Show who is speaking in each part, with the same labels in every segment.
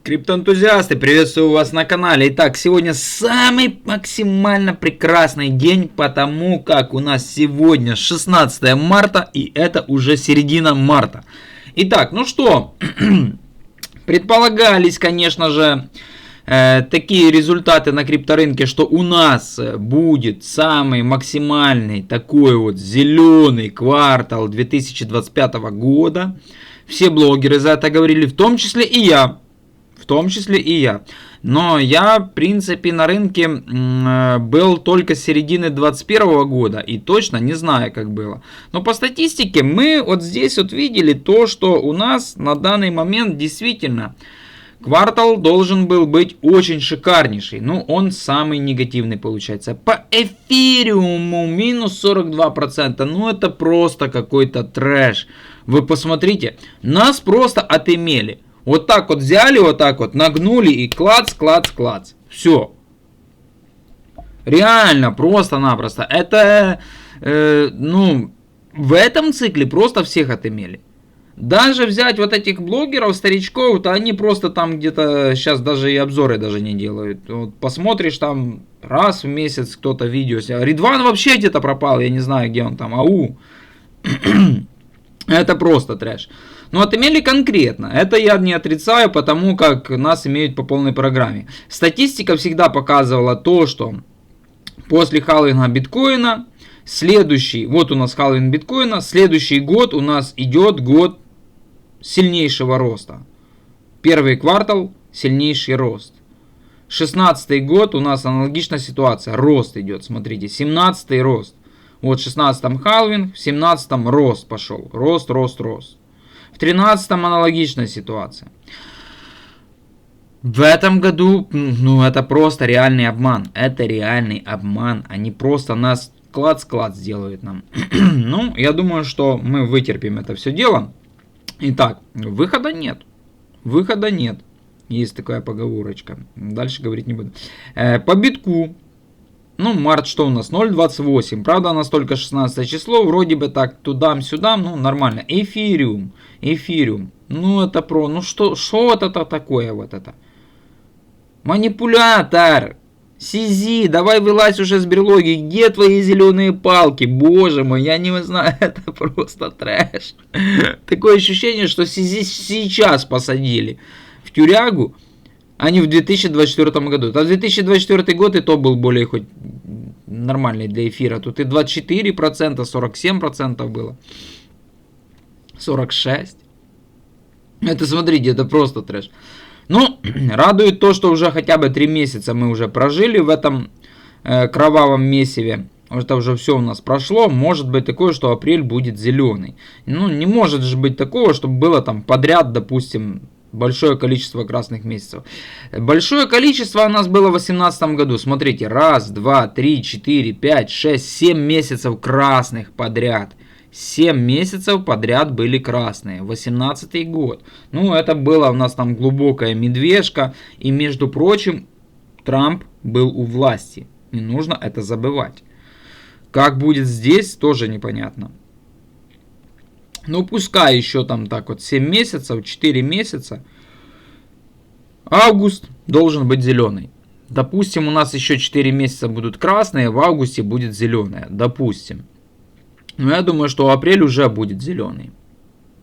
Speaker 1: Криптоэнтузиасты, приветствую вас на канале. Итак, сегодня самый максимально прекрасный день, потому как у нас сегодня 16 марта, и это уже середина марта. Итак, ну что, предполагались, конечно же, такие результаты на крипторынке, что у нас будет самый максимальный такой вот зеленый квартал 2025 года. Все блогеры за это говорили, в том числе и я. Но я, в принципе, на рынке был только с середины 2021 года и точно не знаю, как было. Но по статистике мы вот здесь вот видели то, что у нас на данный момент действительно квартал должен был быть очень шикарнейший. Ну, он самый негативный получается. По эфириуму минус 42%. Ну, это просто какой-то трэш. Вы посмотрите, нас просто отымели. Вот так вот взяли, вот так вот нагнули и клац. Все. Реально, просто-напросто. Это, в этом цикле просто всех отымели. Даже взять вот этих блогеров, старичков, то они просто там где-то сейчас даже и обзоры даже не делают. Вот посмотришь там раз в месяц кто-то видео снял. Ридван вообще где-то пропал, я не знаю, где он там. Это просто трэш. Но отымели конкретно. Это я не отрицаю, потому как нас имеют по полной программе. Статистика всегда показывала то, что после халвинга биткоина, вот у нас халвинг биткоина, следующий год у нас идет год сильнейшего роста. Первый квартал сильнейший рост. 16-й год у нас аналогичная ситуация. Рост идет, смотрите, 17-й рост. Вот в 16-м халвинг, в 17-м рост пошел. Рост. В 13-м аналогичная ситуация. В этом году, это просто реальный обман. Это реальный обман. Они просто нас клац делают нам. Я думаю, что мы вытерпим это все дело. Итак, выхода нет. Есть такая поговорочка. Дальше говорить не буду. По битку. Март что у нас? 0.28. Правда, у нас только 16 число. Вроде бы так туда-сюда. Нормально. Эфириум. Это что это такое вот это? Манипулятор. CZ, давай вылазь уже с берлоги. Где твои зеленые палки? Боже мой, я не знаю. Это просто трэш. Такое ощущение, что CZ сейчас посадили в тюрягу, а не в 2024 году. А 2024 год и то был более хоть нормальный для эфира. Тут и 24%, 47% было. 46%. Это, смотрите, это просто трэш. Радует то, что уже хотя бы 3 месяца мы уже прожили в этом кровавом месиве. Это уже все у нас прошло. Может быть такое, что апрель будет зеленый. Не может же быть такого, чтобы было там подряд, допустим, большое количество красных месяцев. Большое количество у нас было в 2018 году. Смотрите, 1, 2, 3, 4, 5, 6, 7 месяцев красных подряд. 7 месяцев подряд были красные. 18 год. Это было у нас там глубокая медвежка. И, между прочим, Трамп был у власти. Не нужно это забывать. Как будет здесь, тоже непонятно. Пускай еще там так вот 7 месяцев, 4 месяца. Август должен быть зеленый. Допустим, у нас еще 4 месяца будут красные, в августе будет зеленое. Допустим. Я думаю, что апрель уже будет зеленый.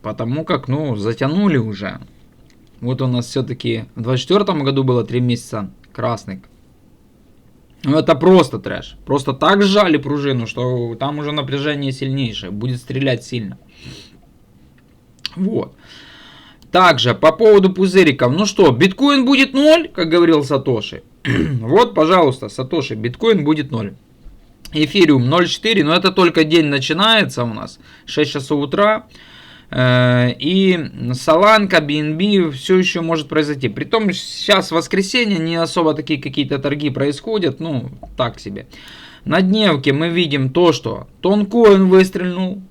Speaker 1: Потому как, затянули уже. Вот у нас все-таки в 2024 году было 3 месяца красных. Это просто трэш. Просто так сжали пружину, что там уже напряжение сильнейшее. Будет стрелять сильно. Вот. Также по поводу пузыриков. Биткоин будет 0, как говорил Сатоши. Вот, пожалуйста, Сатоши, биткоин будет 0. Эфириум 0.4, но это только день начинается у нас, 6 часов утра. И Соланка, BNB все еще может произойти. Притом сейчас воскресенье, не особо такие какие-то торги происходят, так себе. На дневке мы видим то, что Тонкоин выстрельнул.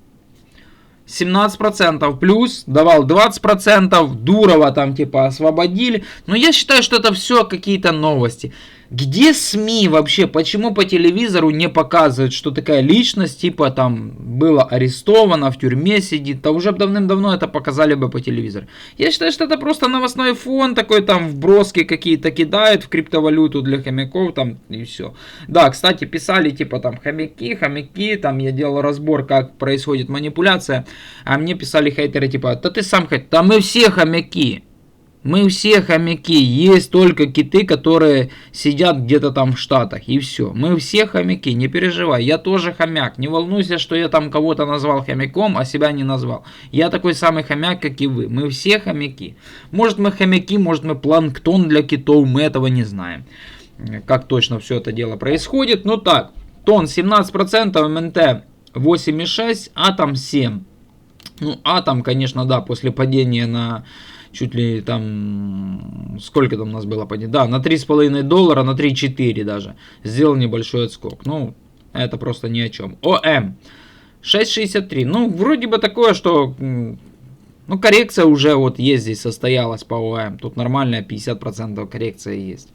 Speaker 1: 17% плюс, давал 20%, Дурова там типа освободили. Но я считаю, что это все какие-то новости. Где СМИ вообще? Почему по телевизору не показывают, что такая личность, типа там была арестована, в тюрьме сидит? Да уже давным-давно это показали бы по телевизору. Я считаю, что это просто новостной фон, такой там вброски какие-то кидают в криптовалюту для хомяков там и все. Да, кстати, писали типа там хомяки, там я делал разбор, как происходит манипуляция, а мне писали хейтеры типа, да ты сам хейтер, да мы все хомяки. Мы все хомяки, есть только киты, которые сидят где-то там в Штатах, и все. Мы все хомяки, не переживай, я тоже хомяк. Не волнуйся, что я там кого-то назвал хомяком, а себя не назвал. Я такой самый хомяк, как и вы. Мы все хомяки. Может мы хомяки, может мы планктон для китов, мы этого не знаем. Как точно все это дело происходит. Ну так, тон 17%, МНТ 8,6, атом 7. Ну атом, конечно, да, после падения на... Чуть ли там, сколько там у нас было падение? Да, на $3,5, на 3,4 даже. Сделал небольшой отскок. Ну, это просто ни о чем. ОМ 6,63. Ну, вроде бы такое, что... Ну, коррекция уже вот есть здесь состоялась по ОМ. Тут нормальная 50% коррекция есть.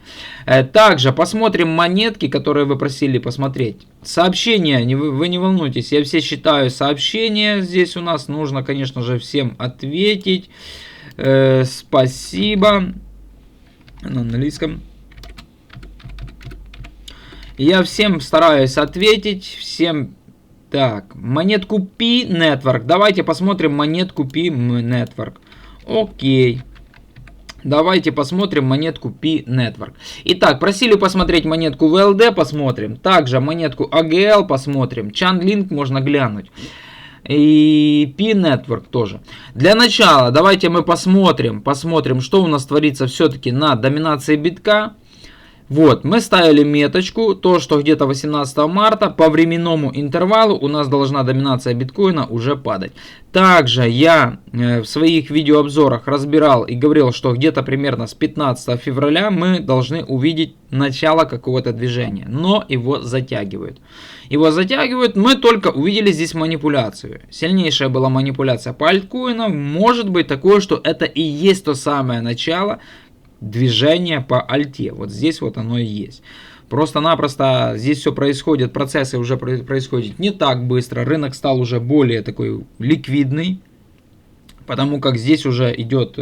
Speaker 1: Также посмотрим монетки, которые вы просили посмотреть. Сообщения, вы не волнуйтесь, я все считаю сообщения. Здесь у нас нужно, конечно же, всем ответить. Спасибо. На английском. Я всем стараюсь ответить. Всем. Так, монетку P Network. Давайте посмотрим монетку P Network. Окей. Давайте посмотрим монетку P Network. Итак, просили посмотреть монетку VLD, посмотрим. Также монетку AGL посмотрим. Chainlink можно глянуть. И P Network тоже. Для начала давайте мы посмотрим, что у нас творится все-таки на доминации битка. Вот, мы ставили меточку, то, что где-то 18 марта по временному интервалу у нас должна доминация биткоина уже падать. Также я в своих видеообзорах разбирал и говорил, что где-то примерно с 15 февраля мы должны увидеть начало какого-то движения, но его затягивают. Мы только увидели здесь манипуляцию. Сильнейшая была манипуляция по альткоинам. Может быть такое, что это и есть то самое начало движение по альте. Вот здесь вот оно и есть. Просто-напросто здесь все происходит, процессы уже происходят не так быстро. Рынок стал уже более такой ликвидный. Потому как здесь уже идет,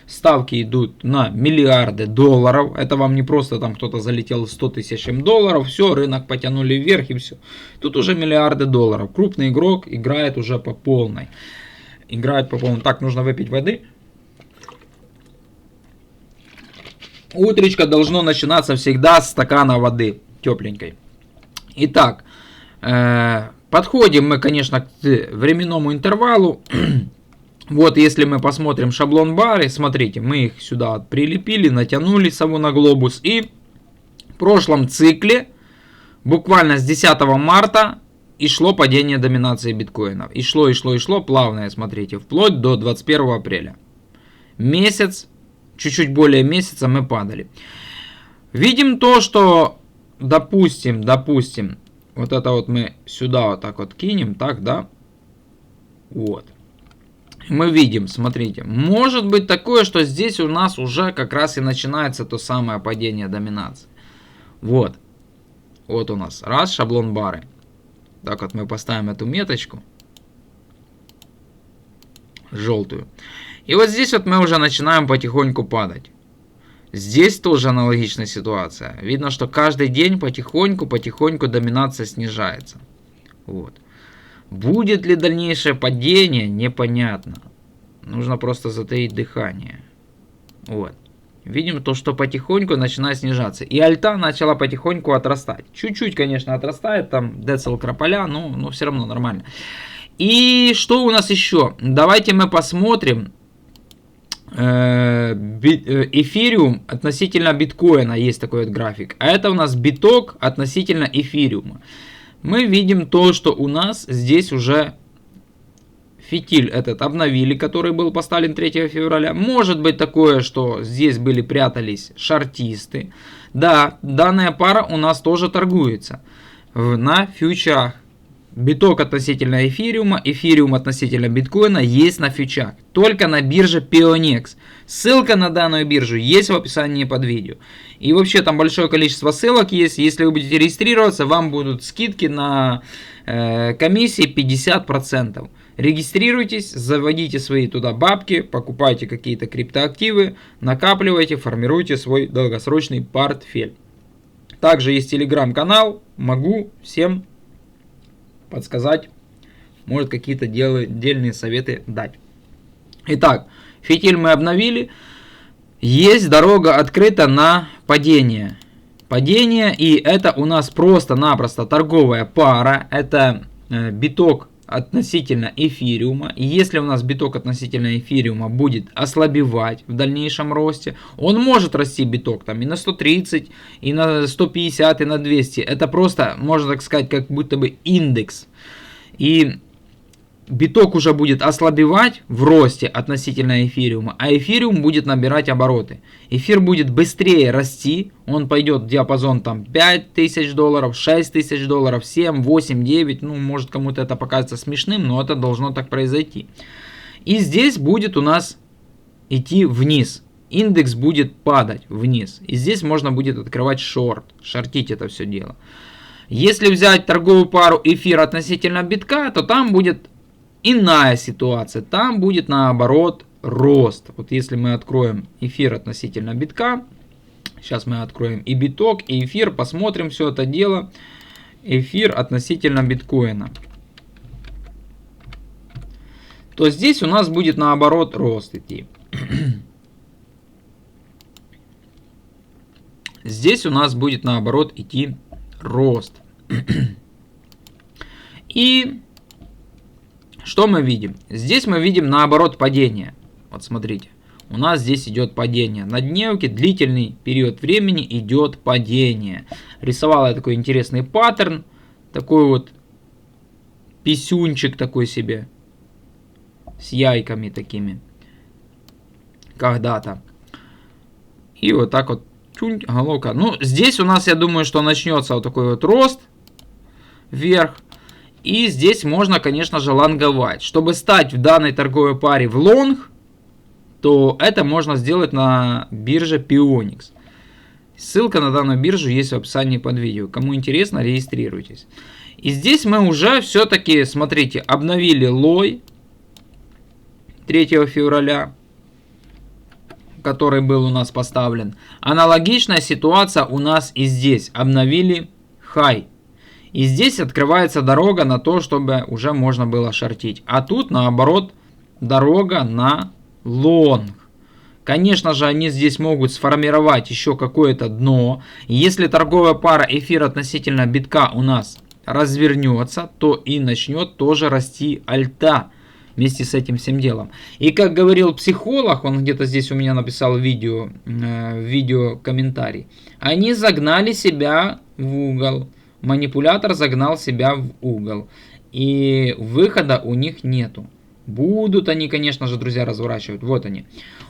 Speaker 1: ставки идут на миллиарды долларов. Это вам не просто там кто-то залетел 100 тысяч долларов. Все, рынок потянули вверх и все. Тут уже миллиарды долларов. Крупный игрок играет уже по полной. Так, нужно выпить воды. Утречко должно начинаться всегда с стакана воды тепленькой. Итак, подходим мы, конечно, к временному интервалу. Вот, если мы посмотрим шаблон бары, смотрите, мы их сюда прилепили, натянули сову на глобус. И в прошлом цикле, буквально с 10 марта, и шло падение доминации биткоинов. И шло, плавное, смотрите, вплоть до 21 апреля. Месяц. Чуть-чуть более месяца мы падали. Видим то, что, допустим, вот это вот мы сюда вот так вот кинем, так, да? Вот. Мы видим, смотрите, может быть такое, что здесь у нас уже как раз и начинается то самое падение доминации. Вот. Вот у нас. Раз, шаблон бары. Так вот мы поставим эту меточку. Желтую. И вот здесь вот мы уже начинаем потихоньку падать. Здесь тоже аналогичная ситуация. Видно, что каждый день потихоньку доминация снижается. Вот. Будет ли дальнейшее падение, непонятно. Нужно просто затаить дыхание. Вот. Видим то, что потихоньку начинает снижаться. И альта начала потихоньку отрастать. Чуть-чуть, конечно, отрастает. Там децл крополя, но все равно нормально. И что у нас еще? Давайте мы посмотрим. Эфириум относительно биткоина. Есть такой вот график. А это у нас биток относительно эфириума. Мы видим то, что у нас здесь уже фитиль этот обновили, который был поставлен 3 февраля. Может быть такое, что здесь прятались шортисты. Да, данная пара у нас тоже торгуется на фьючерах. биток относительно эфириума, эфириум относительно биткоина есть на фьючах. Только на бирже Pionex. Ссылка на данную биржу есть в описании под видео. И вообще там большое количество ссылок есть. Если вы будете регистрироваться, вам будут скидки на комиссии 50%. Регистрируйтесь, заводите свои туда бабки, покупайте какие-то криптоактивы, накапливайте, формируйте свой долгосрочный портфель. Также есть телеграм-канал, могу всем подсказать, может какие-то дельные советы дать. Итак, фитиль мы обновили. Есть дорога открыта на падение. Падение, и это у нас просто-напросто торговая пара. Это биток относительно эфириума. И если у нас биток относительно эфириума будет ослабевать в дальнейшем росте, он может расти биток там и на 130, и на 150, и на 200. Это просто, можно так сказать, как будто бы индекс. И биток уже будет ослабевать в росте относительно эфириума, а эфириум будет набирать обороты. Эфир будет быстрее расти, он пойдет в диапазон там $5000, $6000, 7, 8, 9, ну может кому-то это покажется смешным, но это должно так произойти. И здесь будет у нас идти вниз, индекс будет падать вниз, и здесь можно будет открывать шортить это все дело. Если взять торговую пару эфир относительно битка, то там будет иная ситуация, там будет наоборот рост. Вот если мы откроем эфир относительно битка, сейчас мы откроем и биток, и эфир, посмотрим все это дело, эфир относительно биткоина, то здесь у нас будет наоборот рост идти. Здесь у нас будет наоборот идти рост. И что мы видим? Здесь мы видим наоборот падение. Вот смотрите, у нас здесь идет падение. На дневке длительный период времени идет падение. Рисовал я такой интересный паттерн. Такой вот писюнчик такой себе. С яйками такими. Когда-то. И вот так вот. Головка. Ну, здесь у нас, я думаю, что начнется вот такой вот рост вверх. И здесь можно, конечно же, лонговать. Чтобы стать в данной торговой паре в лонг, то это можно сделать на бирже Pionex. Ссылка на данную биржу есть в описании под видео. Кому интересно, регистрируйтесь. И здесь мы уже все-таки, смотрите, обновили лой 3 февраля. Который был у нас поставлен. Аналогичная ситуация у нас и здесь. Обновили хай. И здесь открывается дорога на то, чтобы уже можно было шортить. А тут наоборот дорога на лонг. Конечно же, они здесь могут сформировать еще какое-то дно. Если торговая пара эфир относительно битка у нас развернется, то и начнет тоже расти альта. Вместе с этим всем делом. И как говорил психолог, он где-то здесь у меня написал видео комментарий. Они загнали себя в угол. Манипулятор загнал себя в угол. И выхода у них нету. Будут они, конечно же, друзья, разворачивать. Вот они.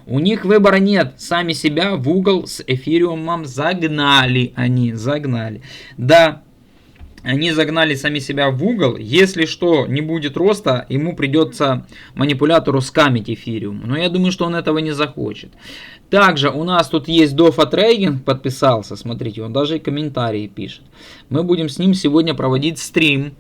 Speaker 1: У них выбора нет. Сами себя в угол с эфириумом загнали. Они загнали. Да. Они загнали сами себя в угол. Если что, не будет роста, ему придется манипулятору скамить эфириум. Но я думаю, что он этого не захочет. Также у нас тут есть Дофа Трейдинг, подписался. Смотрите, он даже и комментарии пишет. Мы будем с ним сегодня проводить стрим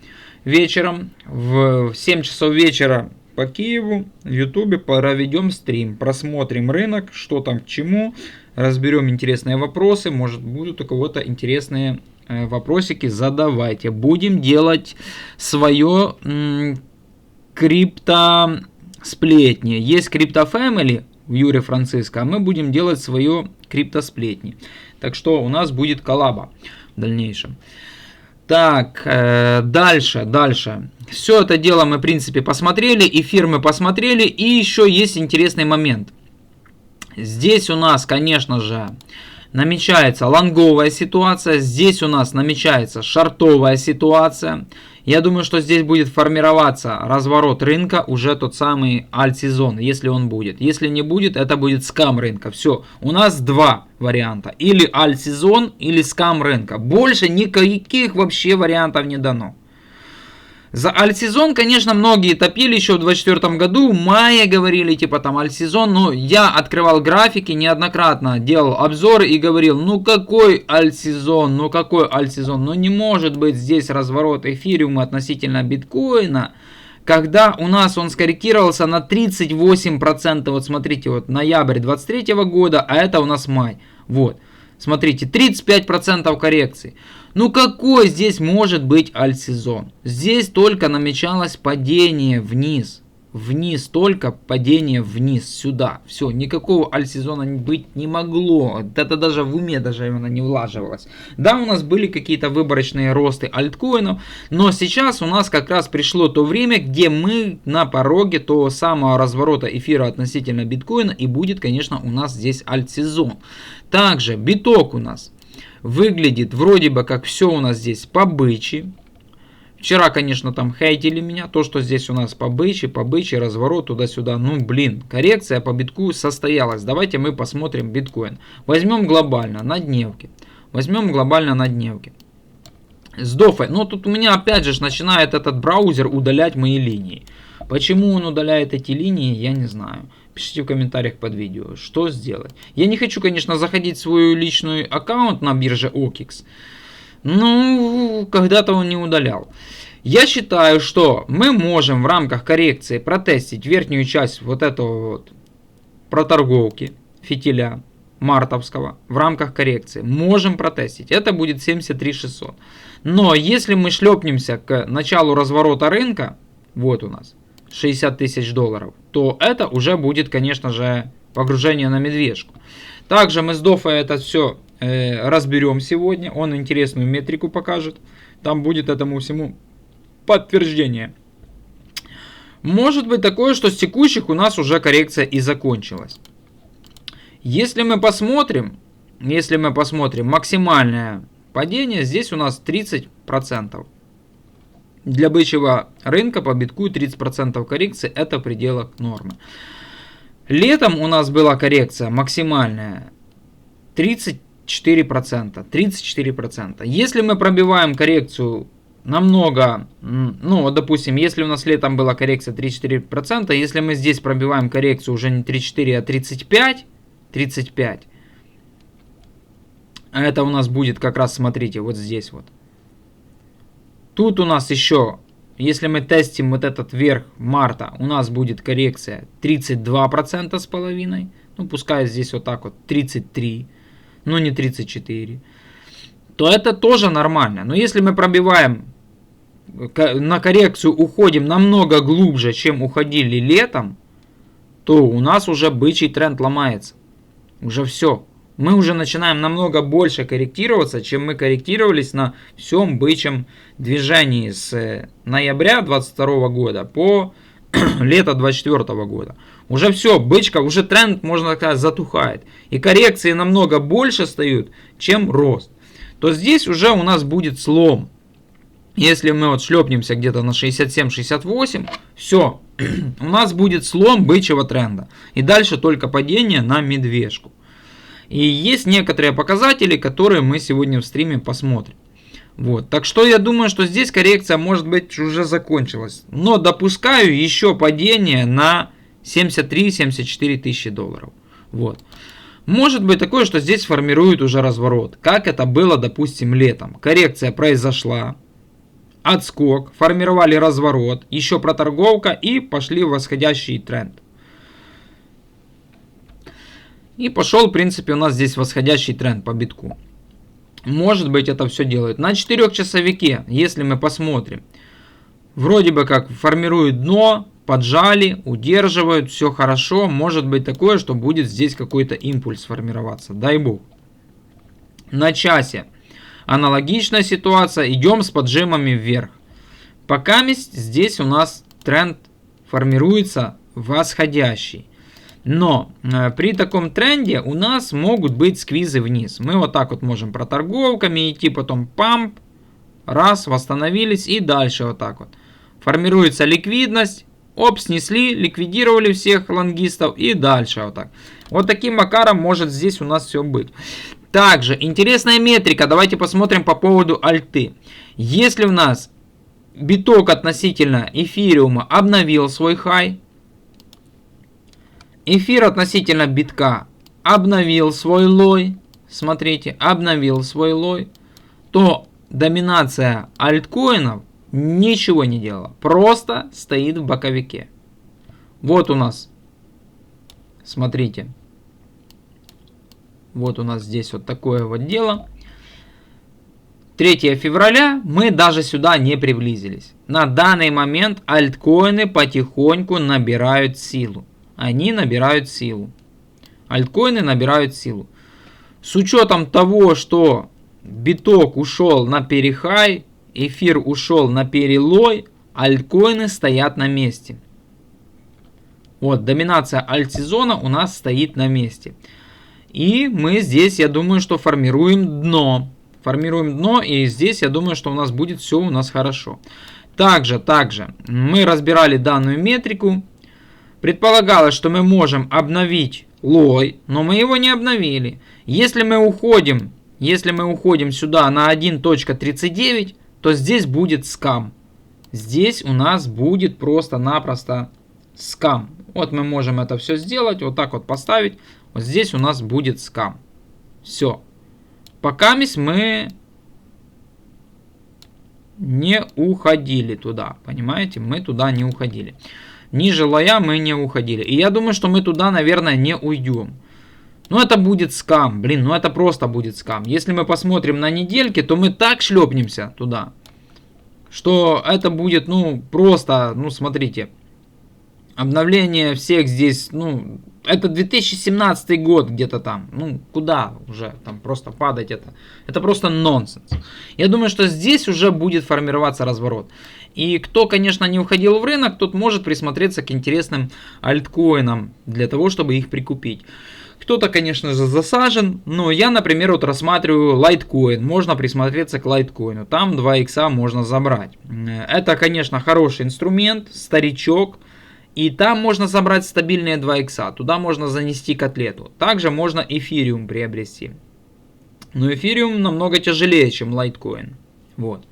Speaker 1: вечером. В 7 часов вечера по Киеву в Ютубе проведем стрим. Просмотрим рынок, что там к чему. Разберем интересные вопросы. Может, будут у кого-то интересные вопросики, задавайте. Будем делать свое крипто-сплетни. Есть крипто-фэмили в Юре Франциско, а мы будем делать свое крипто-сплетни. Так что у нас будет коллаба в дальнейшем. Так, дальше. Все это дело мы, в принципе, посмотрели. Эфир мы посмотрели. И еще есть интересный момент. Здесь у нас, конечно же, намечается лонговая ситуация, здесь у нас намечается шортовая ситуация. Я думаю, что здесь будет формироваться разворот рынка, уже тот самый альт-сезон, если он будет. Если не будет, это будет скам рынка. Все, у нас два варианта. Или альт-сезон, или скам рынка. Больше никаких вообще вариантов не дано. За альтсезон, конечно, многие топили еще в 2024 году, в мае говорили, типа там альтсезон, но я открывал графики, неоднократно делал обзоры и говорил, ну какой альтсезон, ну не может быть здесь разворот эфириума относительно биткоина, когда у нас он скорректировался на 38%, вот смотрите, вот ноябрь 2023 года, а это у нас май, вот. Смотрите, 35% коррекции. Ну какой здесь может быть альтсезон? Здесь только намечалось падение вниз. Вниз, только падение вниз, сюда. Все, никакого альтсезона быть не могло. Это даже в уме даже именно не влаживалось. Да, у нас были какие-то выборочные росты альткоинов, но сейчас у нас как раз пришло то время, где мы на пороге того самого разворота эфира относительно биткоина, и будет, конечно, у нас здесь альтсезон. Также биток у нас выглядит вроде бы как все у нас здесь по бычьи. Вчера, конечно, там хейтили меня, то, что здесь у нас по бычьи, разворот туда-сюда. Ну, блин, коррекция по битку состоялась. Давайте мы посмотрим биткоин. Возьмем глобально на дневке. С дофой. Но тут у меня опять же начинает этот браузер удалять мои линии. Почему он удаляет эти линии, я не знаю. Пишите в комментариях под видео, что сделать. Я не хочу, конечно, заходить в свой личный аккаунт на бирже OKX. Ну, когда-то он не удалял. Я считаю, что мы можем в рамках коррекции протестить верхнюю часть вот этого вот проторговки фитиля мартовского в рамках коррекции. Можем протестить. Это будет 73 600. Но если мы шлепнемся к началу разворота рынка, вот у нас 60 тысяч долларов, то это уже будет, конечно же, погружение на медвежку. Также мы с Дофой это все разберем сегодня. Он интересную метрику покажет. Там будет этому всему подтверждение. Может быть такое, что с текущих у нас уже коррекция и закончилась. Если мы посмотрим максимальное падение, здесь у нас 30%. Для бычьего рынка по битку 30% коррекции это в пределах нормы. Летом у нас была коррекция максимальная 34%. Если мы пробиваем коррекцию намного, ну, допустим, если у нас летом была коррекция 34%, если мы здесь пробиваем коррекцию уже не 34, а 35, это у нас будет как раз, смотрите, вот здесь вот. Тут у нас еще, если мы тестим вот этот верх марта, у нас будет коррекция 32% с половиной. Ну, пускай здесь вот так вот 33, но не 34. То это тоже нормально. Но если мы пробиваем, на коррекцию уходим намного глубже, чем уходили летом, то у нас уже бычий тренд ломается. Уже все. Мы уже начинаем намного больше корректироваться, чем мы корректировались на всем бычьем движении с ноября 2022 года по лето 2024 года. Уже все, бычка, уже тренд, можно сказать, затухает. И коррекции намного больше стают, чем рост. То здесь уже у нас будет слом. Если мы вот шлепнемся где-то на 67-68, все, у нас будет слом бычьего тренда. И дальше только падение на медвежку. И есть некоторые показатели, которые мы сегодня в стриме посмотрим. Вот. Так что я думаю, что здесь коррекция может быть уже закончилась. Но допускаю еще падение на 73-74 тысячи долларов. Вот. Может быть такое, что здесь формирует уже разворот. Как это было, допустим, летом. Коррекция произошла. Отскок. Формировали разворот. Еще проторговка. И пошли в восходящий тренд. И пошел, в принципе, у нас здесь восходящий тренд по битку. Может быть, это все делают. На 4-часовике, если мы посмотрим, вроде бы как формируют дно, поджали, удерживают, все хорошо. Может быть такое, что будет здесь какой-то импульс формироваться. Дай бог. На часе аналогичная ситуация. Идем с поджимами вверх. Пока здесь у нас тренд формируется восходящий. Но при таком тренде у нас могут быть сквизы вниз. Мы вот так вот можем проторговками идти, потом памп, раз, восстановились и дальше вот так вот. Формируется ликвидность, оп, снесли, ликвидировали всех лонгистов и дальше вот так. Вот таким макаром может здесь у нас все быть. Также интересная метрика, давайте посмотрим по поводу альты. Если у нас биток относительно эфириума обновил свой хай. Эфир относительно битка обновил свой лой. Смотрите, обновил свой лой. То доминация альткоинов ничего не делала. Просто стоит в боковике. Вот у нас. Смотрите. Вот у нас здесь вот такое вот дело. 3 февраля мы даже сюда не приблизились. На данный момент альткоины потихоньку набирают силу. Они набирают силу. Альткоины набирают силу. С учетом того, что биток ушел на перехай, эфир ушел на перелой, альткоины стоят на месте. Вот, доминация альтсезона у нас стоит на месте. И мы здесь, я думаю, что формируем дно. Формируем дно, и здесь, я думаю, что у нас будет все у нас хорошо. Также мы разбирали данную метрику. Предполагалось, что мы можем обновить лой, но мы его не обновили. Если мы уходим сюда на 1.39, то здесь будет скам. Здесь у нас будет просто-напросто скам. Вот мы можем это все сделать, вот так вот поставить. Вот здесь у нас будет скам. Все. Пока мы не уходили туда. Понимаете? Мы туда не уходили. Ниже лоя мы не уходили. И я думаю, что мы туда, наверное, не уйдем. Ну, это будет скам. Блин, ну это просто будет скам. Если мы посмотрим на недельки, то мы так шлепнемся туда, что это будет, ну, просто, ну, смотрите. Обновление всех здесь, ну, это 2017 год где-то там. Ну, куда уже там просто падать это? Это просто нонсенс. Я думаю, что здесь уже будет формироваться разворот. И кто, конечно, не уходил в рынок, тот может присмотреться к интересным альткоинам для того, чтобы их прикупить. Кто-то, конечно же, засажен, но я, например, вот рассматриваю лайткоин. Можно присмотреться к лайткоину. Там 2 икса можно забрать. Это, конечно, хороший инструмент, старичок. И там можно забрать стабильные 2 икса. Туда можно занести котлету. Также можно эфириум приобрести. Но эфириум намного тяжелее, чем лайткоин. Вот.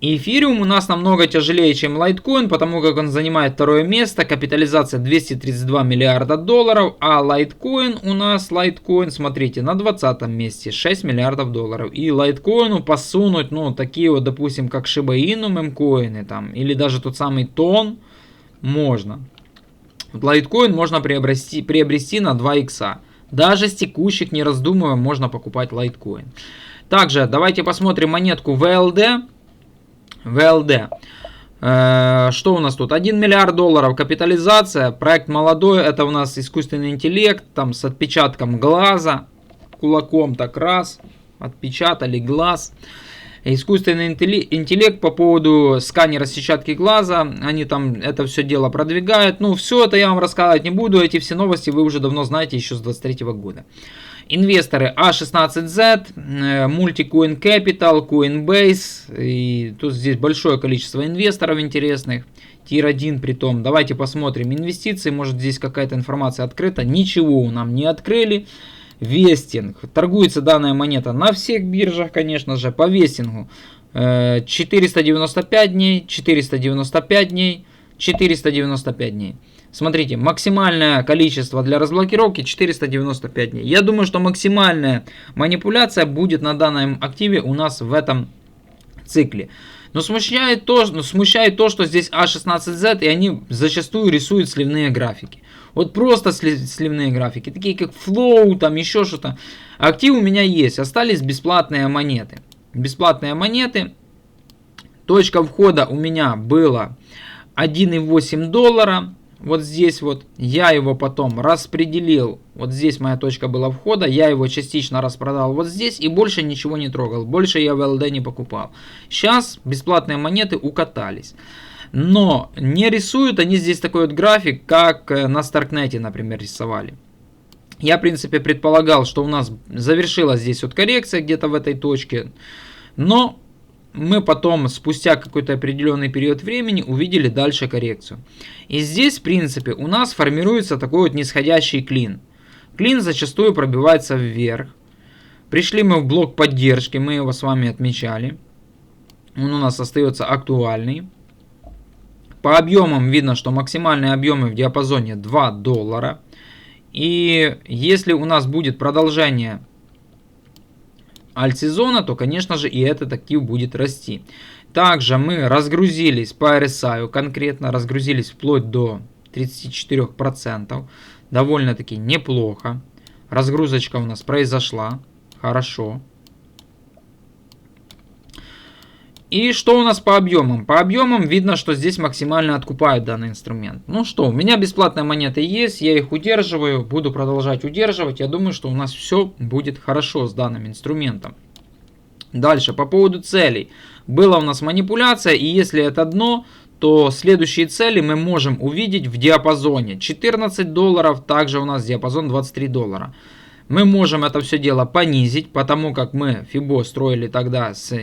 Speaker 1: Эфириум у нас намного тяжелее, чем лайткоин, потому как он занимает 2 место, капитализация 232 миллиарда долларов, а лайткоин у нас, смотрите, на 20 месте, 6 миллиардов долларов. И лайткоину посунуть, ну, такие вот, допустим, как Shiba Inu мемкоины, там, или даже тот самый Тон, можно. Вот лайткоин можно приобрести на 2 икса. Даже с текущих, не раздумывая, можно покупать лайткоин. Также давайте посмотрим монетку VLD. VLD. Что у нас тут? 1 миллиард долларов капитализация. Проект молодой. Это у нас искусственный интеллект. Там с отпечатком глаза. Кулаком так раз. Отпечатали глаз. Искусственный интеллект по поводу сканера сетчатки глаза. Они там это все дело продвигают. Ну, все это я вам рассказывать не буду. Эти все новости вы уже давно знаете, еще с 23 года. Инвесторы A16Z, Multicoin Capital, Coinbase. И тут здесь большое количество инвесторов интересных. Тир 1 притом. Давайте посмотрим инвестиции. Может здесь какая-то информация открыта. Ничего нам не открыли. Вестинг. Торгуется данная монета на всех биржах, конечно же. По вестингу 495 дней, 495 дней, 495 дней. Смотрите, максимальное количество для разблокировки 495 дней. Я думаю, что максимальная манипуляция будет на данном активе у нас в этом цикле. Но смущает то, что здесь A16Z, и они зачастую рисуют сливные графики. Вот просто сливные графики, такие как Flow, там еще что-то. Актив у меня есть, остались бесплатные монеты. Бесплатные монеты. Точка входа у меня была 1,8 доллара. Вот здесь вот я его потом распределил. Вот здесь моя точка была входа. Я его частично распродал вот здесь. И больше ничего не трогал. Больше я в LD не покупал. Сейчас бесплатные монеты укатались. Но не рисуют они здесь такой вот график, как на Старкнете, например, рисовали. Я, в принципе, предполагал, что у нас завершилась здесь вот коррекция где-то в этой точке. Но мы потом, спустя какой-то определенный период времени, увидели дальше коррекцию. И здесь, в принципе, у нас формируется такой вот нисходящий клин. Клин зачастую пробивается вверх. Пришли мы в блок поддержки, мы его с вами отмечали. Он у нас остается актуальный. По объемам видно, что максимальные объемы в диапазоне $2. И если у нас будет продолжение альт-сезона, то, конечно же, и этот актив будет расти. Также мы разгрузились по RSI, конкретно разгрузились вплоть до 34%. Довольно-таки неплохо. Разгрузочка у нас произошла. Хорошо. И что у нас по объемам? По объемам видно, что здесь максимально откупают данный инструмент. Ну что, у меня бесплатные монеты есть, я их удерживаю, буду продолжать удерживать. Я думаю, что у нас все будет хорошо с данным инструментом. Дальше, по поводу целей. Была у нас манипуляция, и если это дно, то следующие цели мы можем увидеть в диапазоне $14, также у нас диапазон $23. Мы можем это все дело понизить, потому как мы FIBO строили тогда с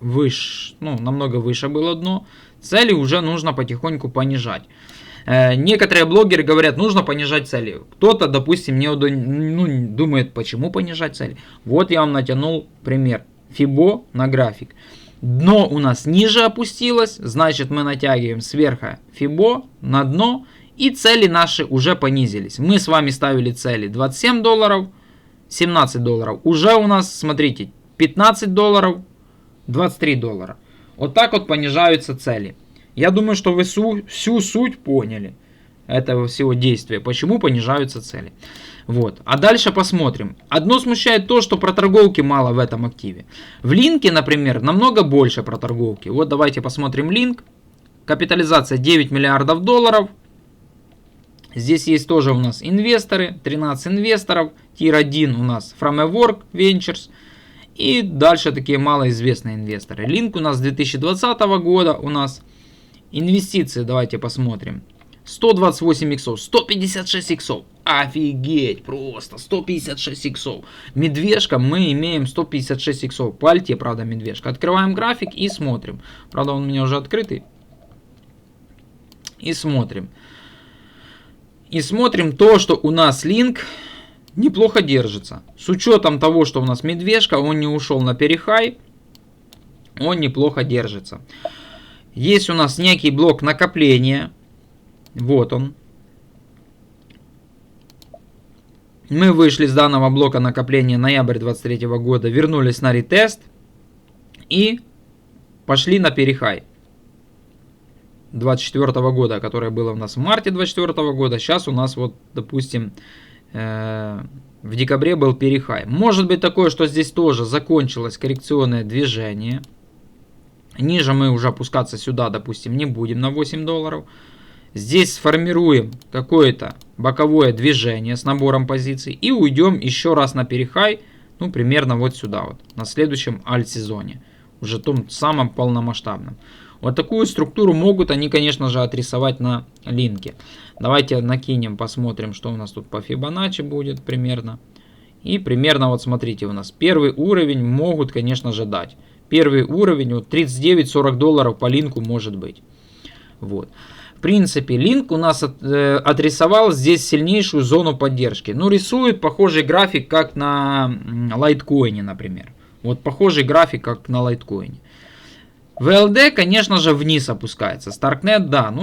Speaker 1: выше, намного выше было дно. Цели уже нужно потихоньку понижать. Некоторые блогеры говорят, нужно понижать цели. Кто-то, допустим, думает, почему понижать цели. Вот я вам натянул пример. FIBO на график. Дно у нас ниже опустилось, значит мы натягиваем сверху FIBO на дно, и цели наши уже понизились. Мы с вами ставили цели $27, $17. Уже у нас, смотрите, $15, $23. Вот так вот понижаются цели. Я думаю, что вы всю суть поняли этого всего действия, почему понижаются цели. Вот. А дальше посмотрим. Одно смущает то, что проторговки мало в этом активе. В линке, например, намного больше проторговки. Вот давайте посмотрим линк. Капитализация $9 миллиардов. Здесь есть тоже у нас инвесторы, 13 инвесторов. Тир 1 у нас Framework Ventures. И дальше такие малоизвестные инвесторы. Линк у нас с 2020 года у нас. Инвестиции, давайте посмотрим. 128 иксов, 156 иксов. Офигеть, просто 156 иксов. Медвежка, мы имеем 156 иксов. По альте, правда, медвежка. Открываем график и смотрим. Правда, он у меня уже открытый. И смотрим. И смотрим то, что у нас линк неплохо держится. С учетом того, что у нас медвежка, он не ушел на перехай. Он неплохо держится. Есть у нас некий блок накопления. Вот он. Мы вышли с данного блока накопления ноябрь 2023 года, вернулись на ретест и пошли на перехай 2024 года, которое было у нас в марте 2024 года. Сейчас у нас вот, допустим, в декабре был перехай. Может быть такое, что здесь тоже закончилось коррекционное движение. Ниже мы уже опускаться сюда, допустим, не будем на $8. Здесь сформируем какое-то боковое движение с набором позиций и уйдем еще раз на перехай, примерно вот сюда вот, на следующем альт-сезоне, уже том самом полномасштабном. Вот такую структуру могут они, конечно же, отрисовать на линке. Давайте накинем, посмотрим, что у нас тут по Фибоначчи будет примерно. И примерно вот смотрите, у нас первый уровень могут, конечно же, дать. Первый уровень, вот $39-40 по линку может быть. Вот. В принципе, линк у нас отрисовал здесь сильнейшую зону поддержки. Рисует похожий график, как на лайткоине, например. Вот похожий график, как на лайткоине. VLD, конечно же, вниз опускается. Starknet, да,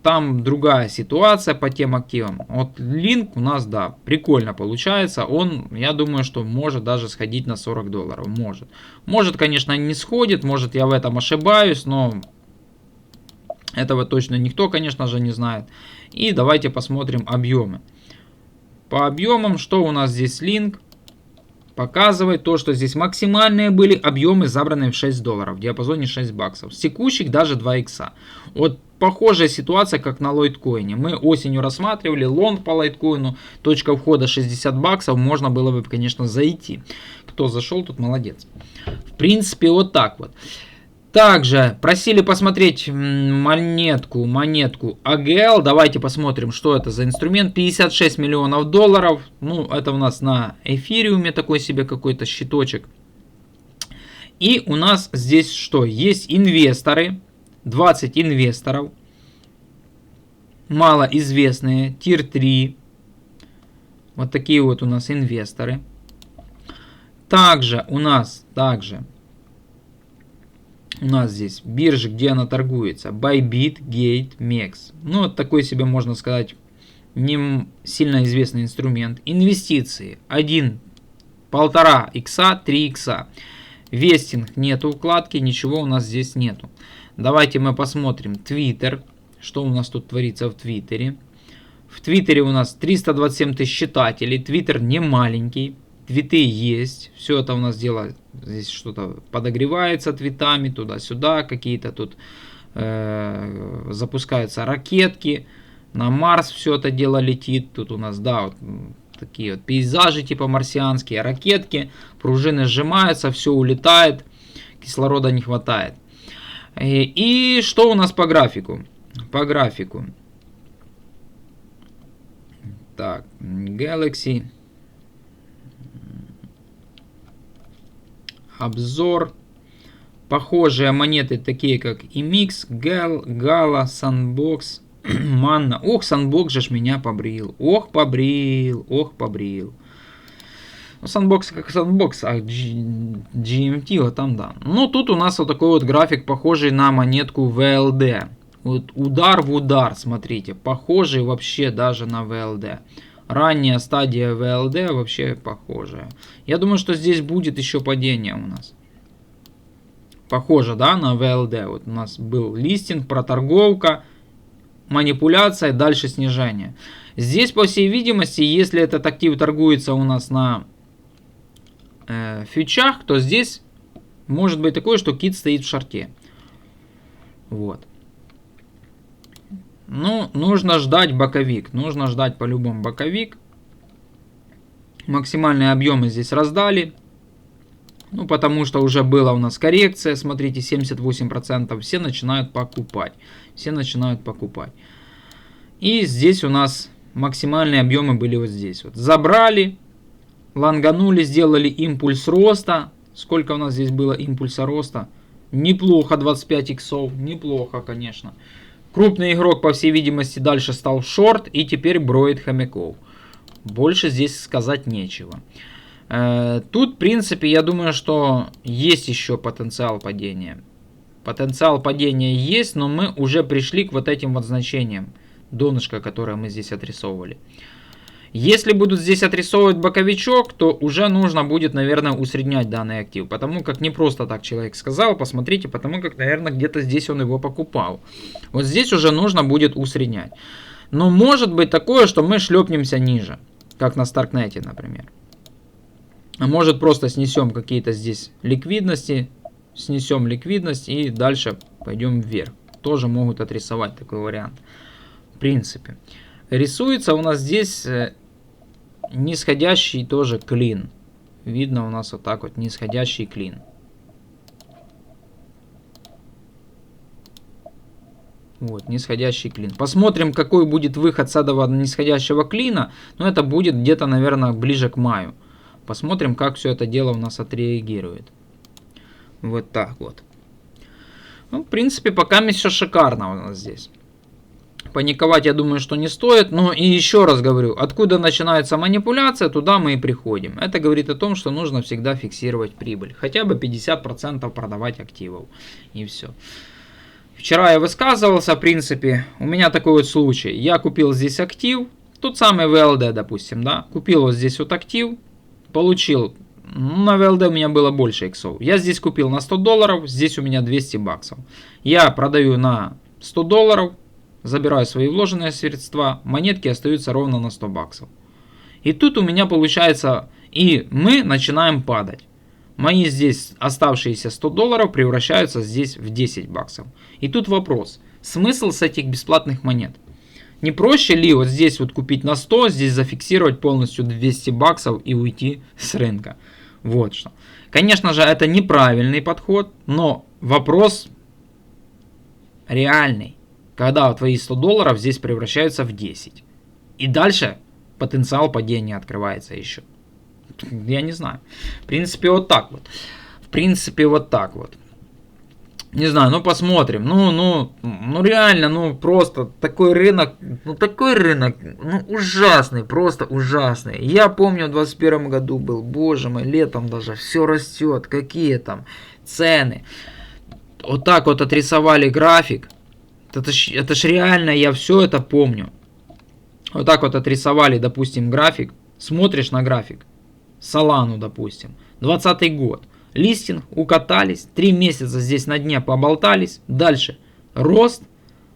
Speaker 1: там другая ситуация по тем активам. Вот линк у нас, да, прикольно получается. Он, я думаю, что может даже сходить на $40. Может. Может, конечно, не сходит, может, я в этом ошибаюсь, но этого точно никто, конечно же, не знает. И давайте посмотрим объемы. По объемам, что у нас здесь линк? Показывает то, что здесь максимальные были объемы, забранные в $6, в диапазоне $6. С текущих даже 2 икса. Вот похожая ситуация, как на лайткоине. Мы осенью рассматривали лонг по лайткоину, точка входа $60, можно было бы, конечно, зайти. Кто зашел, тут молодец. В принципе, вот так вот. Также просили посмотреть монетку AGL. Давайте посмотрим, что это за инструмент. $56 миллионов. Это у нас на эфириуме такой себе какой-то щиточек. И у нас здесь что? Есть инвесторы. 20 инвесторов. Малоизвестные. Тир 3. Вот такие вот у нас инвесторы. Также у нас у нас здесь биржи, где она торгуется. Bybit, Gate, MEX. Ну, вот такой себе, можно сказать, не сильно известный инструмент. Инвестиции. 1, 1,5 икса, 3 икса. Вестинг, нету укладки, ничего у нас здесь нету. Давайте мы посмотрим Twitter. Что у нас тут творится в Твиттере. В Твиттере у нас 327 тысяч читателей. Твиттер не маленький. Твиты есть. Все это у нас дело. Здесь что-то подогревается твитами. Туда-сюда. Какие-то тут запускаются ракетки. На Марс все это дело летит. Тут у нас, да, вот такие вот пейзажи типа марсианские. Ракетки. Пружины сжимаются. Все улетает. Кислорода не хватает. И что у нас по графику? По графику. Так, Galaxy. Обзор. Похожие монеты, такие как IMX, Gal, Gala, Sandbox, Manna. Ох, Sandbox же ж меня побрил. Ох, побрил. Ох, побрил. Ну, Sandbox как Sandbox, а GMT, вот там да. Ну, тут у нас вот такой вот график, похожий на монетку VLD. Вот удар в удар, смотрите, похожий вообще даже на VLD. Ранняя стадия VLD вообще похожая. Я думаю, что здесь будет еще падение у нас. Похоже, да, на VLD. Вот у нас был листинг, проторговка, манипуляция, дальше снижение. Здесь, по всей видимости, если этот актив торгуется у нас на фьючах, то здесь может быть такое, что кит стоит в шорте. Вот. Ну, нужно ждать боковик. Нужно ждать по-любому боковик. Максимальные объемы здесь раздали. Ну, потому что уже была у нас коррекция. Смотрите, 78%. Все начинают покупать. Все начинают покупать. И здесь у нас максимальные объемы были вот здесь. Вот. Забрали, лонганули, сделали импульс роста. Сколько у нас здесь было импульса роста? Неплохо, 25 иксов. Неплохо, конечно. Крупный игрок, по всей видимости, дальше стал шорт и теперь броет хомяков. Больше здесь сказать нечего. Тут, в принципе, я думаю, что есть еще потенциал падения. Потенциал падения есть, но мы уже пришли к вот этим вот значениям. Донышко, которое мы здесь отрисовывали. Если будут здесь отрисовывать боковичок, то уже нужно будет, наверное, усреднять данный актив. Потому как не просто так человек сказал, посмотрите, потому как, наверное, где-то здесь он его покупал. Вот здесь уже нужно будет усреднять. Но может быть такое, что мы шлепнемся ниже, как на Старкнете, например. А может просто снесем какие-то здесь ликвидности, снесем ликвидность и дальше пойдем вверх. Тоже могут отрисовать такой вариант. В принципе. Рисуется у нас здесь нисходящий тоже клин. Видно у нас вот так вот нисходящий клин. Вот, нисходящий клин. Посмотрим, какой будет выход с этого нисходящего клина. Но это будет где-то, наверное, ближе к маю. Посмотрим, как все это дело у нас отреагирует. Вот так вот. Ну, в принципе, пока все шикарно у нас здесь. Паниковать, я думаю, что не стоит. Но и еще раз говорю, откуда начинается манипуляция, туда мы и приходим. Это говорит о том, что нужно всегда фиксировать прибыль. Хотя бы 50% продавать активов. И все. Вчера я высказывался, в принципе, у меня такой вот случай. Я купил здесь актив, тот самый VLD, допустим, да. Купил вот здесь вот актив, получил, на VLD у меня было больше иксов. Я здесь купил на 100 долларов, здесь у меня 200 баксов. Я продаю на 100 долларов, забираю свои вложенные средства, монетки остаются ровно на 100 баксов. И тут у меня получается, и мы начинаем падать. Мои здесь оставшиеся 100 долларов превращаются здесь в 10 баксов. И тут вопрос, смысл с этих бесплатных монет? Не проще ли вот здесь вот купить на 100, здесь зафиксировать полностью 200 баксов и уйти с рынка? Вот что. Конечно же, это неправильный подход, но вопрос реальный. Когда твои 100 долларов здесь превращаются в 10. И дальше потенциал падения открывается еще. Я не знаю. В принципе, вот так вот. В принципе, вот так вот. Не знаю, ну посмотрим. Ну реально, ну просто такой рынок, ну ужасный, просто ужасный. Я помню, в 2021 году был, боже мой, летом даже все растет, какие там цены. вот так вот отрисовали график. Это ж реально, я все это помню. Вот так вот отрисовали, допустим, график. Смотришь на график. Солану, допустим. 20 год. Листинг, укатались. 3 месяца здесь на дне поболтались. Дальше рост,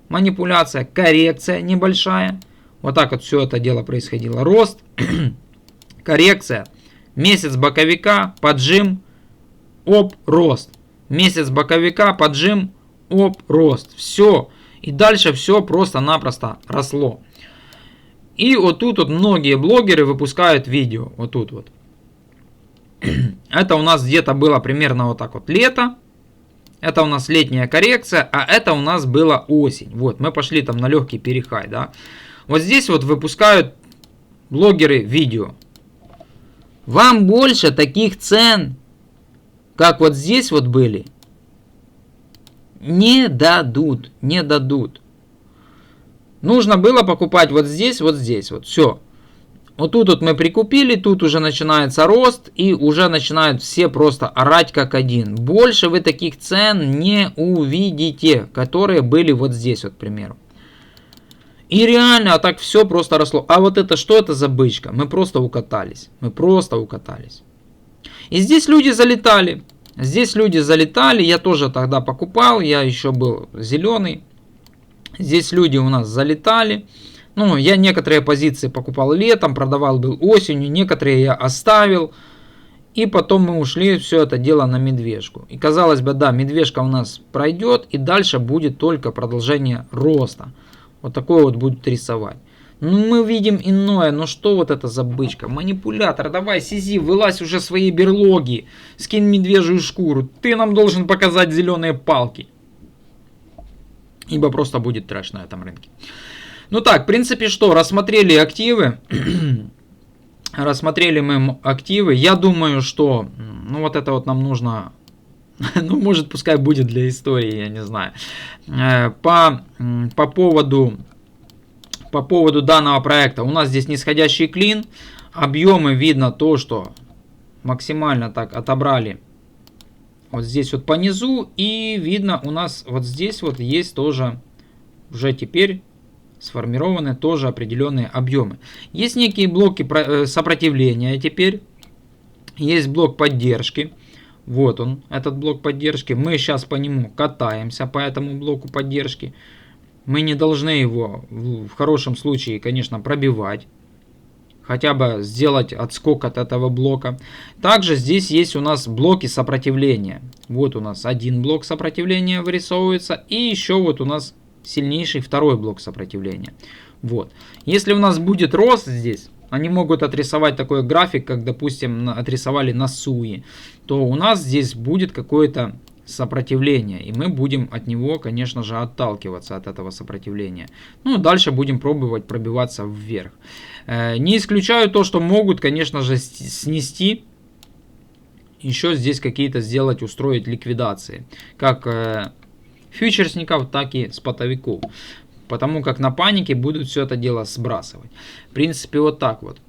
Speaker 1: манипуляция, коррекция небольшая. Вот так вот все это дело происходило. Рост, коррекция, месяц боковика, поджим, оп, рост. Месяц боковика, поджим, оп, рост. Все. И дальше все просто-напросто росло. И вот тут вот многие блогеры выпускают видео. Вот тут вот. Это у нас где-то было примерно вот так вот лето. Это у нас летняя коррекция. А это у нас была осень. Вот, мы пошли там на легкий перехай, да. Вот здесь вот выпускают блогеры видео. Вам больше таких цен, как вот здесь вот были, не дадут. Не дадут. Нужно было покупать вот здесь, вот здесь. Вот все. Вот тут вот мы прикупили, тут уже начинается рост, и уже начинают все просто орать как один. Больше вы таких цен не увидите, которые были вот здесь вот, к примеру. И реально, а так все просто росло. А вот это что это за бычка? Мы просто укатались. Мы просто укатались. И здесь люди залетали. Здесь люди залетали. Я тоже тогда покупал. Я еще был зеленый. Здесь люди у нас залетали. Ну, я некоторые позиции покупал летом, продавал был осенью. Некоторые я оставил. И потом мы ушли все это дело на медвежку. И казалось бы, да, медвежка у нас пройдет. И дальше будет только продолжение роста. Вот такое вот будет рисовать. Ну, мы видим иное. Ну, что вот это за бычка? Манипулятор, давай, Сизи, вылазь уже своей берлоги. Скинь медвежью шкуру. Ты нам должен показать зеленые палки. Ибо просто будет трэш на этом рынке. Ну так, в принципе, что? Рассмотрели активы. Рассмотрели мы активы. Я думаю, что... Ну, вот это вот нам нужно... Ну, может, пускай будет для истории, я не знаю. По поводу данного проекта. У нас здесь нисходящий клин. Объемы видно то, что максимально так отобрали. Вот здесь вот по низу. И видно у нас вот здесь вот есть тоже уже теперь сформированы тоже определенные объемы. Есть некие блоки сопротивления теперь. Есть блок поддержки. Вот он, этот блок поддержки. Мы сейчас по нему катаемся, по этому блоку поддержки. Мы не должны его в хорошем случае, конечно, пробивать. Хотя бы сделать отскок от этого блока. Также здесь есть у нас блоки сопротивления. Вот у нас один блок сопротивления вырисовывается. И еще вот у нас сильнейший второй блок сопротивления. Вот. Если у нас будет рост здесь, они могут отрисовать такой график, как, допустим, отрисовали на Суи, то у нас здесь будет какое-то сопротивление, и мы будем от него, конечно же, отталкиваться от этого сопротивления. Ну, дальше будем пробовать пробиваться вверх. Не исключаю то, что могут, конечно же, снести, еще здесь какие-то сделать, устроить ликвидации, как фьючерсников, так и спотовиков. Потому как на панике будут все это дело сбрасывать. В принципе, вот так вот.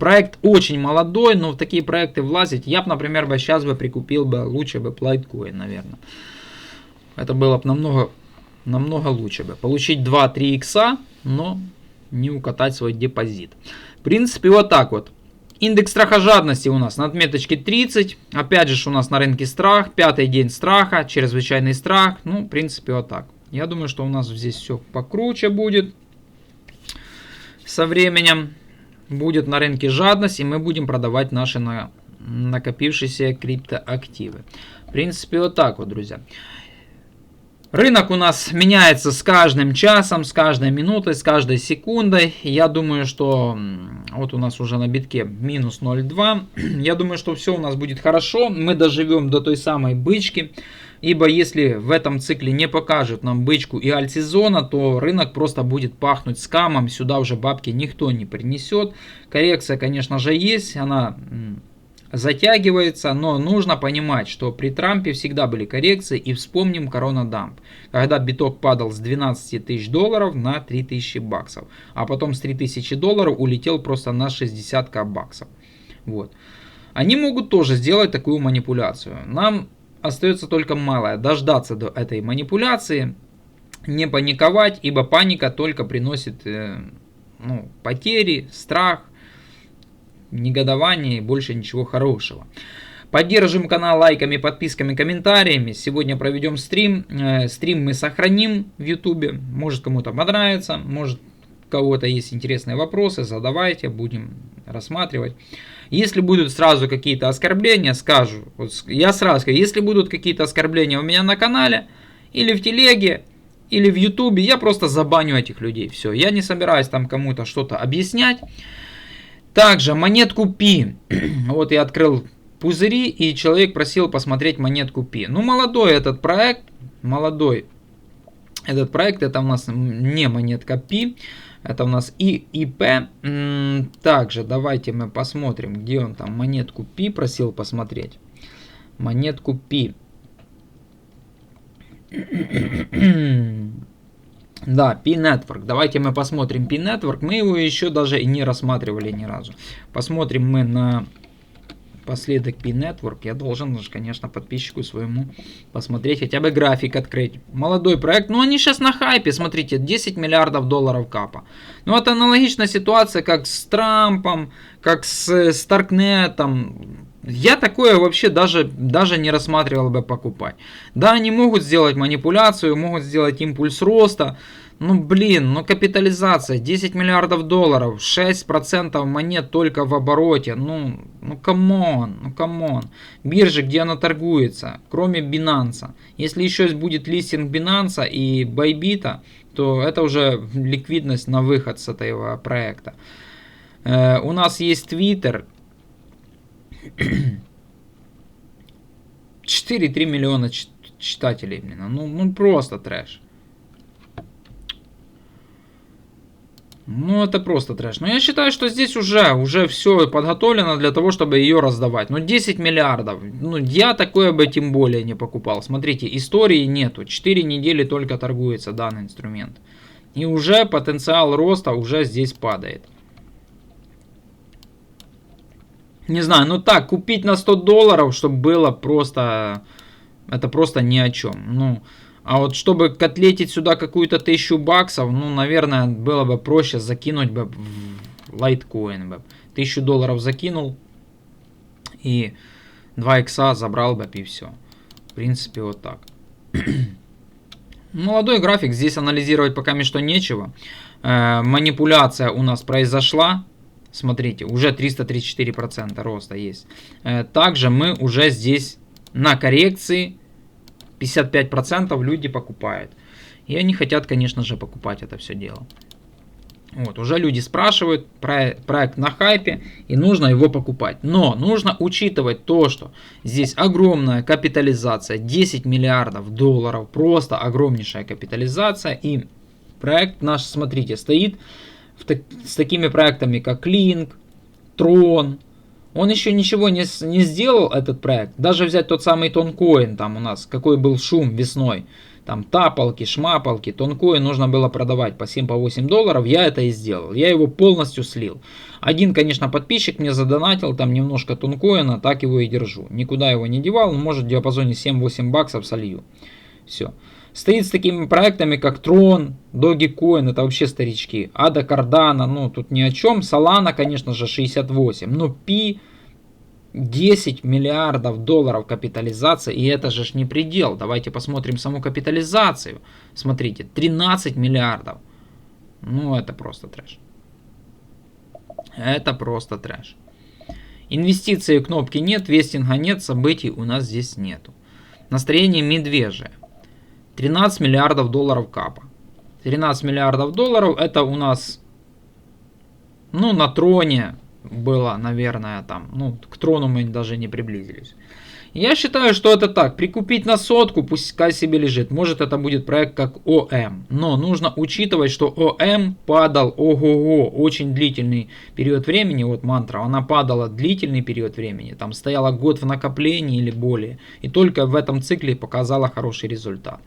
Speaker 1: Проект очень молодой, но в такие проекты влазить, я бы, например, сейчас прикупил бы лучше бы Litecoin, наверное. Это было бы намного лучше бы. Получить 2-3 икса, но не укатать свой депозит. В принципе, вот так вот. Индекс страхожадности у нас на отметочке 30. Опять же, у нас на рынке страх. 5-й день страха, чрезвычайный страх. Ну, в принципе, вот так. Я думаю, что у нас здесь все покруче будет. Со временем будет на рынке жадность, и мы будем продавать наши накопившиеся криптоактивы. В принципе, вот так вот, друзья. Рынок у нас меняется с каждым часом, с каждой минутой, с каждой секундой. Я думаю, что вот у нас уже на битке минус 0,2. Я думаю, что все у нас будет хорошо. Мы доживем до той самой бычки. Ибо если в этом цикле не покажут нам бычку и альтсезона, то рынок просто будет пахнуть скамом. Сюда уже бабки никто не принесет. Коррекция, конечно же, есть. Она затягивается. Но нужно понимать, что при Трампе всегда были коррекции. И вспомним коронадамп. Когда биток падал с 12 тысяч долларов на 3000 баксов. А потом с 3000 долларов улетел просто на 60 баксов. Вот. Они могут тоже сделать такую манипуляцию. Нам остается только малое. Дождаться до этой манипуляции, не паниковать, ибо паника только приносит потери, страх, негодование и больше ничего хорошего. Поддержим канал лайками, подписками, комментариями. Сегодня проведем стрим. Стрим мы сохраним в YouTube. Может, кому-то понравится, может, у кого-то есть интересные вопросы, задавайте, будем рассматривать. Если будут сразу какие-то оскорбления, скажу. Я сразу скажу, если будут какие-то оскорбления у меня на канале, или в телеге, или в YouTube, я просто забаню этих людей. Все, я не собираюсь там кому-то что-то объяснять. Также монетку Пи. Вот я открыл пузыри, и человек просил посмотреть монетку Пи. Ну, молодой этот проект, это у нас не монетка Пи, это у нас ИП. Также давайте мы посмотрим, где он там монетку Пи просил посмотреть. Монетку Пи. Да, P-Network. Давайте мы посмотрим P-Network. Мы его еще даже и не рассматривали ни разу. Посмотрим мы на последок P-Network. Я должен, конечно, подписчику своему посмотреть, хотя бы график открыть. Молодой проект. Ну, они сейчас на хайпе. Смотрите, 10 миллиардов долларов капа. Ну, это аналогичная ситуация, как с Трампом, как с Старкнетом. Я такое вообще даже не рассматривал бы покупать. Да, они могут сделать манипуляцию, могут сделать импульс роста. Ну, капитализация 10 миллиардов долларов, 6% монет только в обороте. Ну, камон. Биржи, где она торгуется, кроме Binance. Если еще будет листинг Binance и Bybit, то это уже ликвидность на выход с этого проекта. У нас есть Twitter. 4,3 миллиона читателей. Ну просто трэш. Ну, это просто трэш. Но я считаю, что здесь уже все подготовлено для того, чтобы ее раздавать. Ну, 10 миллиардов. Ну, я такое бы тем более не покупал. Смотрите, истории нету. 4 недели только торгуется данный инструмент. И уже потенциал роста уже здесь падает. Не знаю, ну так, купить на 100 долларов, чтобы было просто... Это просто ни о чем. Ну, а вот чтобы котлетить сюда какую-то 1000 баксов, ну, наверное, было бы проще закинуть бы в лайткоин. 1000 долларов закинул и 2 икса забрал бы и все. В принципе, вот так. Молодой график, здесь анализировать пока что нечего. Манипуляция у нас произошла. Смотрите, уже 334% роста есть. Также мы уже здесь на коррекции 55% люди покупают. И они хотят, конечно же, покупать это все дело. Вот, уже люди спрашивают, проект на хайпе, и нужно его покупать. Но нужно учитывать то, что здесь огромная капитализация, 10 миллиардов долларов, просто огромнейшая капитализация. И проект наш, смотрите, стоит с такими проектами, как Link, Tron. Он еще ничего не сделал, этот проект. Даже взять тот самый Toncoin, там у нас, какой был шум весной. Там тапалки, шмапалки, Toncoin нужно было продавать по 7-8 долларов. Я это и сделал. Я его полностью слил. Один, конечно, подписчик мне задонатил там немножко Toncoin, так его и держу. Никуда его не девал, может в диапазоне 7-8 баксов солью. Все. Стоит с такими проектами, как Tron, Dogecoin, это вообще старички. Ada Cardano, ну тут ни о чем. Solana, конечно же, 68. Но Pi 10 миллиардов долларов капитализация, и это же не предел. Давайте посмотрим саму капитализацию. Смотрите, 13 миллиардов. Ну это просто трэш. Это просто трэш. Инвестиции кнопки нет, вестинга нет, событий у нас здесь нету. Настроение медвежье. 13 миллиардов долларов капа. 13 миллиардов долларов это у нас, ну, на Троне было, наверное, там. Ну, к Трону мы даже не приблизились. Я считаю, что это так. Прикупить на сотку, пускай себе лежит. Может, это будет проект как ОМ. Но нужно учитывать, что ОМ падал, ого-го, очень длительный период времени. Вот мантра, она падала длительный период времени. Там стояла год в накоплении или более. И только в этом цикле показала хороший результат.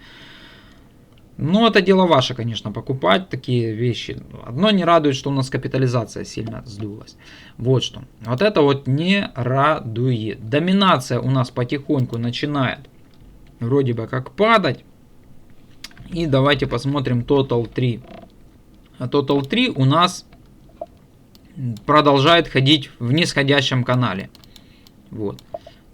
Speaker 1: Ну, это дело ваше, конечно, покупать такие вещи. Одно не радует, что у нас капитализация сильно сдулась. Вот что. Вот это вот не радует. Доминация у нас потихоньку начинает вроде бы как падать. И давайте посмотрим Total 3. А Total 3 у нас продолжает ходить в нисходящем канале. Вот.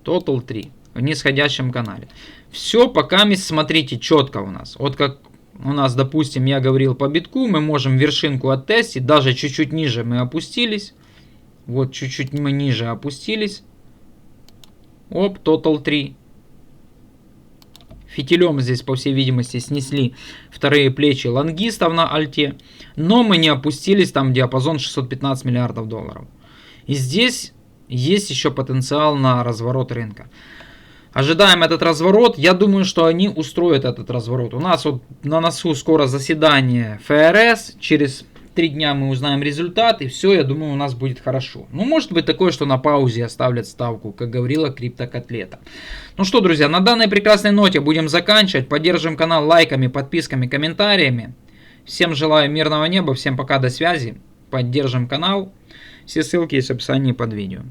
Speaker 1: Total 3 в нисходящем канале. Все пока, смотрите, четко у нас. Вот как у нас, допустим, я говорил по битку, мы можем вершинку оттестить. Даже чуть-чуть ниже мы опустились. Вот чуть-чуть мы ниже опустились. Оп, Total 3. Фитилем здесь, по всей видимости, снесли вторые плечи лонгистов на альте. Но мы не опустились там в диапазон 615 миллиардов долларов. И здесь есть еще потенциал на разворот рынка. Ожидаем этот разворот. Я думаю, что они устроят этот разворот. У нас вот на носу скоро заседание ФРС. Через 3 дня мы узнаем результат. И все, я думаю, у нас будет хорошо. Ну, может быть такое, что на паузе оставлят ставку, как говорила криптокотлета. Ну что, друзья, на данной прекрасной ноте будем заканчивать. Поддержим канал лайками, подписками, комментариями. Всем желаю мирного неба. Всем пока, до связи. Поддержим канал. Все ссылки есть в описании под видео.